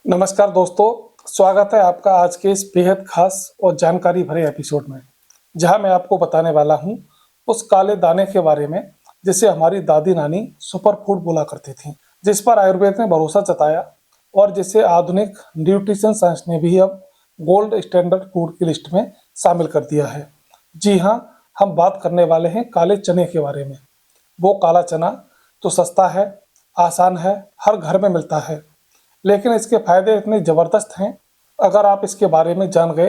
नमस्कार दोस्तों, स्वागत है आपका आज के इस बेहद खास और जानकारी भरे एपिसोड में, जहां मैं आपको बताने वाला हूं उस काले दाने के बारे में जिसे हमारी दादी नानी सुपर फूड बोला करती थी, जिस पर आयुर्वेद ने भरोसा जताया और जिसे आधुनिक न्यूट्रिशन साइंस ने भी अब गोल्ड स्टैंडर्ड फूड की लिस्ट में शामिल कर दिया है। जी हाँ, हम बात करने वाले हैं काले चने के बारे में। वो काला चना तो सस्ता है, आसान है, हर घर में मिलता है, लेकिन इसके फायदे इतने ज़बरदस्त हैं, अगर आप इसके बारे में जान गए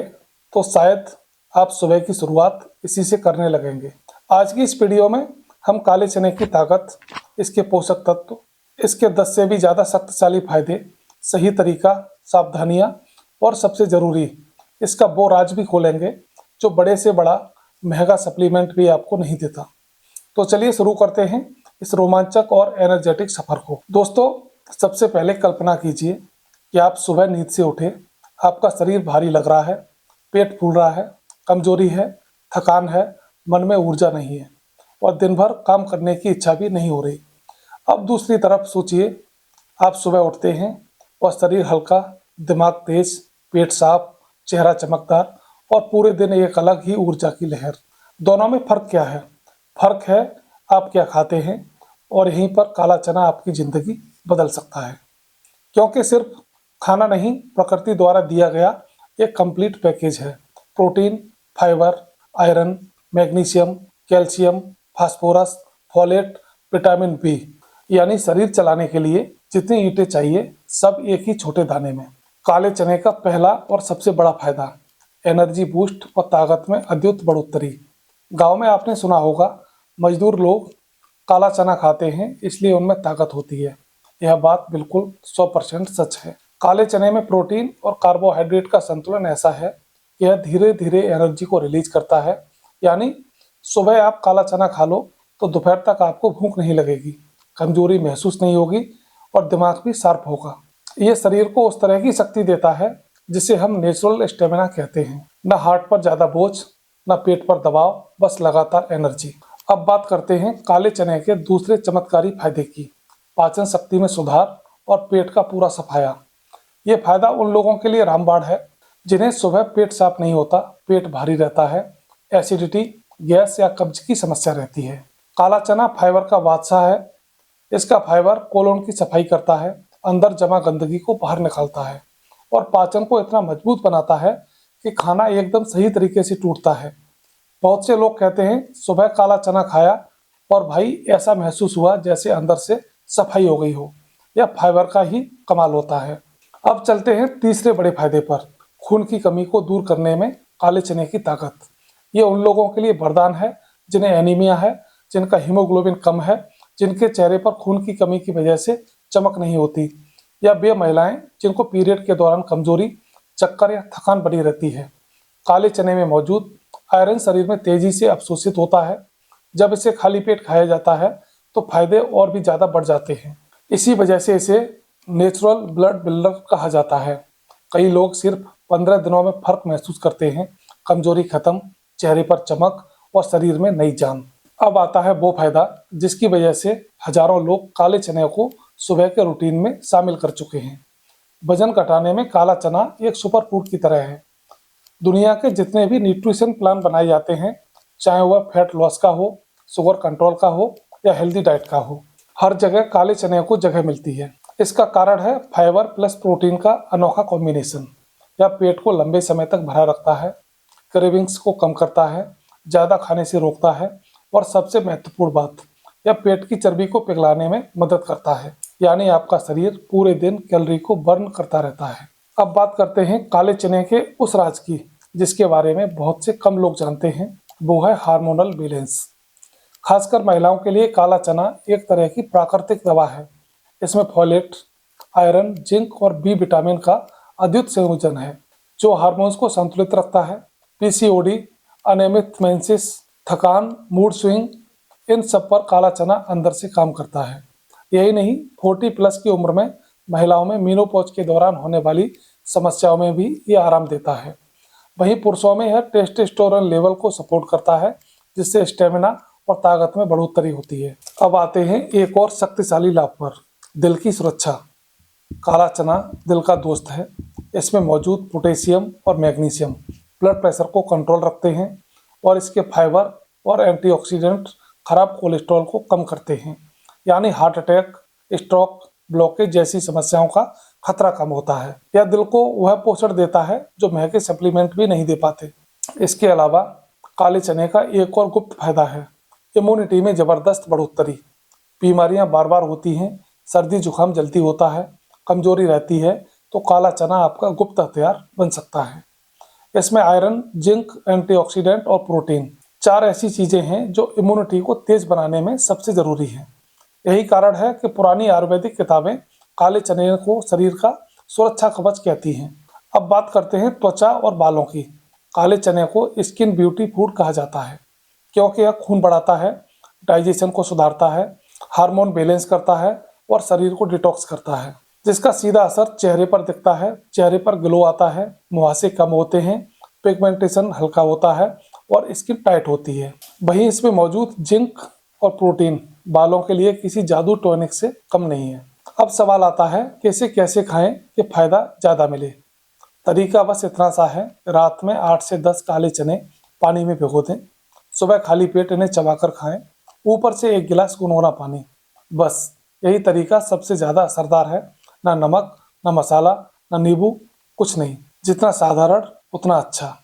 तो शायद आप सुबह की शुरुआत इसी से करने लगेंगे। आज की इस वीडियो में हम काले चने की ताकत, इसके पोषक तत्व, इसके 10 से भी ज़्यादा शक्तिशाली फायदे, सही तरीका, सावधानियाँ और सबसे ज़रूरी इसका वो राज भी खोलेंगे जो बड़े से बड़ा महंगा सप्लीमेंट भी आपको नहीं देता। तो चलिए शुरू करते हैं इस रोमांचक और एनर्जेटिक सफर को। दोस्तों, सबसे पहले कल्पना कीजिए कि आप सुबह नींद से उठे, आपका शरीर भारी लग रहा है, पेट फूल रहा है, कमजोरी है, थकान है, मन में ऊर्जा नहीं है और दिन भर काम करने की इच्छा भी नहीं हो रही। अब दूसरी तरफ सोचिए, आप सुबह उठते हैं और शरीर हल्का, दिमाग तेज, पेट साफ, चेहरा चमकदार और पूरे दिन एक अलग ही ऊर्जा की लहर। दोनों में फर्क क्या है? फर्क है आप क्या खाते हैं, और यहीं पर काला चना आपकी जिंदगी बदल सकता है। क्योंकि सिर्फ खाना नहीं, प्रकृति द्वारा दिया गया एक कंप्लीट पैकेज है। Protein, fibre, iron, magnesium, calcium, phosphorus, folate, vitamin B, यानी शरीर चलाने के लिए जितनी ईंटें चाहिए सब एक ही छोटे दाने में। काले चने का पहला और सबसे बड़ा फायदा, एनर्जी बूस्ट और ताकत में अद्भुत बढ़ोतरी। गांव में आपने सुना होगा, मजदूर लोग काला चना खाते हैं इसलिए उनमें ताकत होती है। यह बात बिल्कुल 100% सच है। काले चने में प्रोटीन और कार्बोहाइड्रेट का संतुलन ऐसा है कि यह धीरे धीरे एनर्जी को रिलीज करता है। यानी सुबह आप काला चना खा लो तो दोपहर तक आपको भूख नहीं लगेगी, कमजोरी महसूस नहीं होगी और दिमाग भी शार्प होगा। ये शरीर को उस तरह की शक्ति देता है जिसे हम नेचुरल स्टेमिना कहते हैं। न हार्ट पर ज्यादा बोझ, न पेट पर दबाव, बस लगातार एनर्जी। अब बात करते हैं काले चने के दूसरे चमत्कारी फायदे की, पाचन शक्ति में सुधार और पेट का पूरा सफाया। ये फायदा उन लोगों के लिए रामबाण है जिन्हें सुबह पेट साफ नहीं होता, पेट भारी रहता है, एसिडिटी, गैस या कब्ज की समस्या रहती है। काला चना फाइबर का बादशाह है। इसका फाइबर कोलोन की सफाई करता है, अंदर जमा गंदगी को बाहर निकालता है और पाचन को इतना मजबूत बनाता है कि खाना एकदम सही तरीके से टूटता है। बहुत से लोग कहते हैं सुबह काला चना खाया और भाई ऐसा महसूस हुआ जैसे अंदर से सफाई हो गई हो। यह फाइबर का ही कमाल होता है। अब चलते हैं तीसरे बड़े फायदे पर, खून की कमी को दूर करने में काले चने की ताकत। ये उन लोगों के लिए वरदान है जिन्हें एनीमिया है, जिनका हीमोग्लोबिन कम है, जिनके चेहरे पर खून की कमी की वजह से चमक नहीं होती, या वे महिलाएं जिनको पीरियड के दौरान कमजोरी, चक्कर या थकान बनी रहती है। काले चने में मौजूद आयरन शरीर में तेजी से अवशोषित होता है। जब इसे खाली पेट खाया जाता है तो फायदे और भी ज्यादा बढ़ जाते हैं। इसी वजह से इसे नेचुरल ब्लड बिल्डर कहा जाता है। कई लोग सिर्फ 15 दिनों में फर्क महसूस करते हैं, कमजोरी खत्म, चेहरे पर चमक और शरीर में नई जान। अब आता है वो फायदा जिसकी वजह से हजारों लोग काले चने को सुबह के रूटीन में शामिल कर चुके हैं। वजन घटाने में काला चना एक सुपर फूड की तरह है। दुनिया के जितने भी न्यूट्रिशन प्लान बनाए जाते हैं, चाहे वह फैट लॉस का हो, शुगर कंट्रोल का हो या हेल्दी डाइट का हो, हर जगह काले चने को जगह मिलती है। इसका कारण है फाइबर प्लस प्रोटीन का अनोखा कॉम्बिनेशन। यह पेट को लंबे समय तक भरा रखता है, क्रेविंग्स को कम करता है, ज़्यादा खाने से रोकता है और सबसे महत्वपूर्ण बात, यह पेट की चर्बी को पिघलाने में मदद करता है। यानी आपका शरीर पूरे दिन कैलोरी को बर्न करता रहता है। अब बात करते हैं काले चने के उस राज की जिसके बारे में बहुत से कम लोग जानते हैं, वो है हार्मोनल बैलेंस। खासकर महिलाओं के लिए काला चना एक तरह की प्राकृतिक दवा है। इसमें फोलेट, आयरन, जिंक और बी विटामिन का अद्भुत संयोजन है जो हार्मोन्स को संतुलित रखता है। पीसीओडी, अनियमित मेंसेस, थकान, मूड स्विंग, इन सब पर काला चना अंदर से काम करता है। यही नहीं, 40+ की उम्र में महिलाओं में मेनोपॉज के दौरान होने वाली समस्याओं में भी ये आराम देता है। वहीं पुरुषों में यह टेस्टोस्टेरोन लेवल को सपोर्ट करता है जिससे स्टेमिना और ताकत में बढ़ोतरी होती है। अब आते हैं एक और शक्तिशाली लाभ पर, दिल की सुरक्षा। काला चना दिल का दोस्त है। इसमें मौजूद पोटेशियम और मैग्नीशियम ब्लड प्रेशर को कंट्रोल रखते हैं और इसके फाइबर और एंटीऑक्सीडेंट खराब कोलेस्ट्रॉल को कम करते हैं, यानी हार्ट अटैक, स्ट्रोक, ब्लॉकेज जैसी समस्याओं का खतरा कम होता है। यह दिल को वह पोषण देता है जो महंगे सप्लीमेंट भी नहीं दे पाते। इसके अलावा काले चने का एक और गुप्त फायदा है, इम्यूनिटी में जबरदस्त बढ़ोतरी। बीमारियां बार बार होती हैं, सर्दी जुकाम जल्दी होता है, कमजोरी रहती है, तो काला चना आपका गुप्त हथियार बन सकता है। इसमें आयरन, जिंक, एंटीऑक्सीडेंट और प्रोटीन, चार ऐसी चीजें हैं जो इम्यूनिटी को तेज बनाने में सबसे जरूरी है। यही कारण है कि पुरानी आयुर्वेदिक किताबें काले चने को शरीर का सुरक्षा कवच कहती हैं। अब बात करते हैं त्वचा और बालों की। काले चने को स्किन ब्यूटी फूड कहा जाता है क्योंकि यह खून बढ़ाता है, डाइजेशन को सुधारता है, हार्मोन बैलेंस करता है और शरीर को डिटॉक्स करता है, जिसका सीधा असर चेहरे पर दिखता है। चेहरे पर ग्लो आता है, मुहासे कम होते हैं, पिगमेंटेशन हल्का होता है और स्किन टाइट होती है। वहीं इसमें मौजूद जिंक और प्रोटीन बालों के लिए किसी जादू टॉनिक से कम नहीं है। अब सवाल आता है कि इसे कैसे खाएं कि फायदा ज्यादा मिले। तरीका बस इतना सा है, रात में 8 से 10 काले चने पानी में भिगो दें, सुबह खाली पेट इन्हें चबाकर खाएं, ऊपर से 1 गिलास गुनगुना पानी। बस यही तरीका सबसे ज्यादा असरदार है। ना नमक, ना मसाला, ना नींबू, कुछ नहीं। जितना साधारण उतना अच्छा।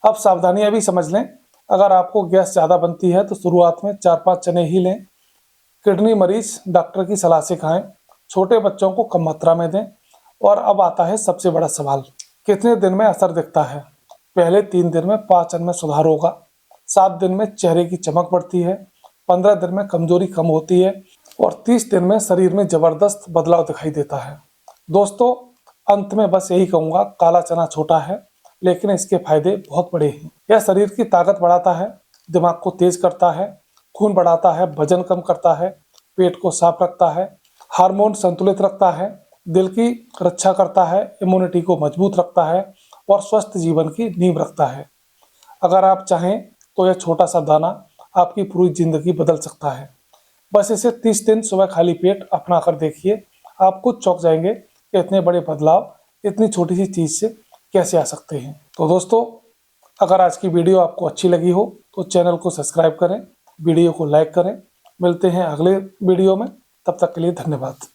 अब सावधानियां भी समझ लें। अगर आपको गैस ज़्यादा बनती है तो शुरुआत में 4-5 चने ही लें। किडनी मरीज डॉक्टर की सलाह से खाएं। छोटे बच्चों को कम मात्रा में दें। और अब आता है सबसे बड़ा सवाल, कितने दिन में असर दिखता है। पहले 3 दिन में पाचन में सुधार होगा, 7 दिन में चेहरे की चमक बढ़ती है, 15 दिन में कमजोरी कम होती है और 30 दिन में शरीर में जबरदस्त बदलाव दिखाई देता है। दोस्तों, अंत में बस यही कहूँगा, काला चना छोटा है लेकिन इसके फायदे बहुत बड़े हैं। यह शरीर की ताकत बढ़ाता है, दिमाग को तेज करता है, खून बढ़ाता है, वजन कम करता है, पेट को साफ रखता है, हार्मोन संतुलित रखता है, दिल की रक्षा करता है, इम्यूनिटी को मजबूत रखता है और स्वस्थ जीवन की नींव रखता है। अगर आप चाहें तो यह छोटा सा दाना आपकी पूरी जिंदगी बदल सकता है। बस इसे 30 दिन सुबह खाली पेट अपना कर देखिए, आप खुद चौंक जाएंगे कि इतने बड़े बदलाव इतनी छोटी सी चीज से कैसे आ सकते हैं। तो दोस्तों, अगर आज की वीडियो आपको अच्छी लगी हो तो चैनल को सब्सक्राइब करें, वीडियो को लाइक करें। मिलते हैं अगले वीडियो में, तब तक के लिए धन्यवाद।